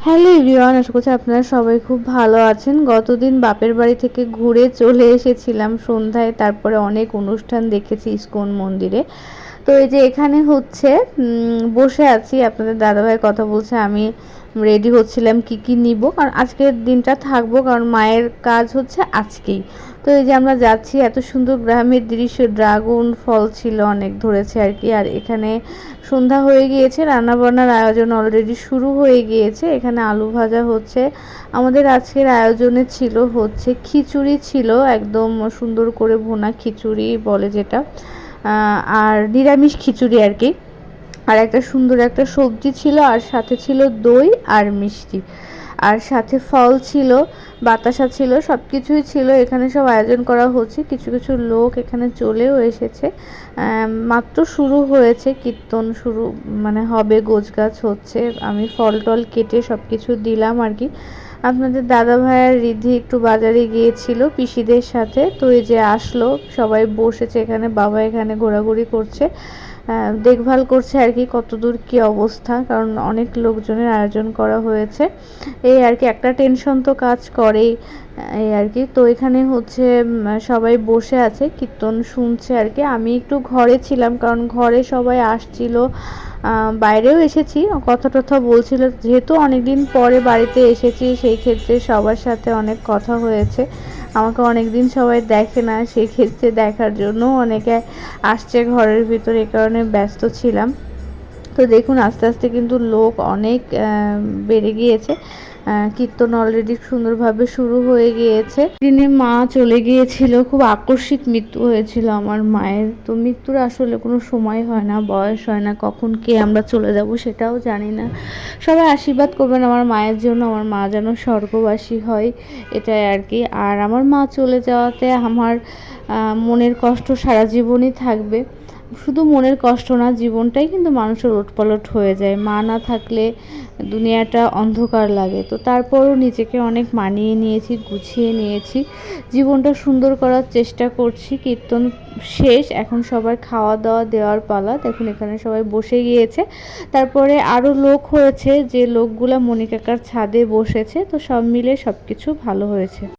Hello everyone, আশা করছি আপনারা সবাই খুব ভালো আছেন। গতদিন বাপের বাড়ি থেকে ঘুরে চলে এসেছিলাম সন্ধ্যায়, তারপরে অনেক অনুষ্ঠান দেখেছি ইস্কন মন্দিরে। তো এই যে এখানে হচ্ছে বসে আছি, আপনাদের দাদাভাই কথা বলছে, আমি রেডি হচ্ছিলাম কি কি নিব, কারণ আজকের দিনটা থাকবো, কারণ মায়ের কাজ হচ্ছে আজকেই। তো এই যে আমরা যাচ্ছি, এত সুন্দর গ্রামের দৃশ্য, ড্রাগন ফল ছিল অনেক, ধরেছে আর কি। আর এখানে সন্ধ্যা হয়ে গিয়েছে, রান্নাবান্নার আয়োজন অলরেডি শুরু হয়ে গিয়েছে। এখানে আলু ভাজা হচ্ছে। আমাদের আজকের আয়োজনে ছিল হচ্ছে খিচুড়ি ছিল, একদম সুন্দর করে ভুনা খিচুড়ি বলে যেটা, আর নিরামিষ খিচুড়ি আর কি। আর একটা সুন্দর একটা সবজি ছিল, আর সাথে ছিল দই আর মিষ্টি, আর সাথে ফল ছিল, বাতাসা ছিল, সব কিছুই ছিল। এখানে সব আয়োজন করা হচ্ছে। কিছু কিছু লোক এখানে চলেও এসেছে। মাত্র শুরু হয়েছে কীর্তন, শুরু মানে হবে, গোছগাছ হচ্ছে। আমি ফল টল কেটে সব কিছু দিলাম আর কি। আপনাদের দাদা ভাইয়ের রিদ্ধি একটু বাজারে গিয়েছিল পিসিদের সাথে, তো এই যে আসলো, সবাই বসেছে এখানে, বাবা এখানে ঘোরাঘুরি করছে, দেখভাল করছে আর কি কতদূর কি অবস্থা, কারণ অনেক লোকজনের আয়োজন করা হয়েছে। এই আর কি, একটা টেনশন তো কাজ করেই, এই আর কি। তো এখানে হচ্ছে সবাই বসে আছে, কীর্তন শুনছে আর কি। আমি একটু ঘরে ছিলাম, কারণ ঘরে সবাই আসছিল, বাইরেও এসেছি, কথা টথা বলছিল, যেহেতু অনেকদিন পরে বাড়িতে এসেছি, সেই ক্ষেত্রে সবার সাথে অনেক কথা হয়েছে। আমাকে অনেকদিন সবাই দেখে না, সেই ক্ষেত্রে দেখার জন্য অনেকে আসছে ঘরের ভিতরে, এই কারণে ব্যস্ত ছিলাম। তো দেখুন আস্তে আস্তে কিন্তু লোক অনেক বেড়ে গিয়েছে। কীর্তন অলরেডি সুন্দরভাবে শুরু হয়ে গিয়েছে। দিনে মা চলে গিয়েছিল, খুব আকস্মিক মৃত্যু হয়েছিল আমার মায়ের। তো মৃত্যুর আসলে কোনো সময় হয় না, বয়স হয় না, কখন কে আমরা চলে যাব সেটাও জানি না। সবাই আশীর্বাদ করবেন আমার মায়ের জন্য, আমার মা যেন স্বর্গবাসী হয়, এটাই আর কি। আর আমার মা চলে যাওয়াতে আমার মনের কষ্ট সারা জীবনই থাকবে। শুধু মনের কষ্ট না, জীবনটাই কিন্তু মানুষের ওলটপালট হয়ে যায়। মা না থাকলে দুনিয়াটা অন্ধকার লাগে। তো তারপরও নিজেকে অনেক মানিয়ে নিয়েছি, গুছিয়ে নিয়েছি, জীবনটা সুন্দর করার চেষ্টা করছি। কীর্তন শেষ, এখন সবার খাওয়া দাওয়া দেওয়ার পালা। দেখুন এখানে সবাই বসে গিয়েছে, তারপরে আরও লোক হয়েছে, যে লোকগুলা মণিকাকার ছাদে বসেছে। তো সব মিলে সব কিছু ভালো হয়েছে।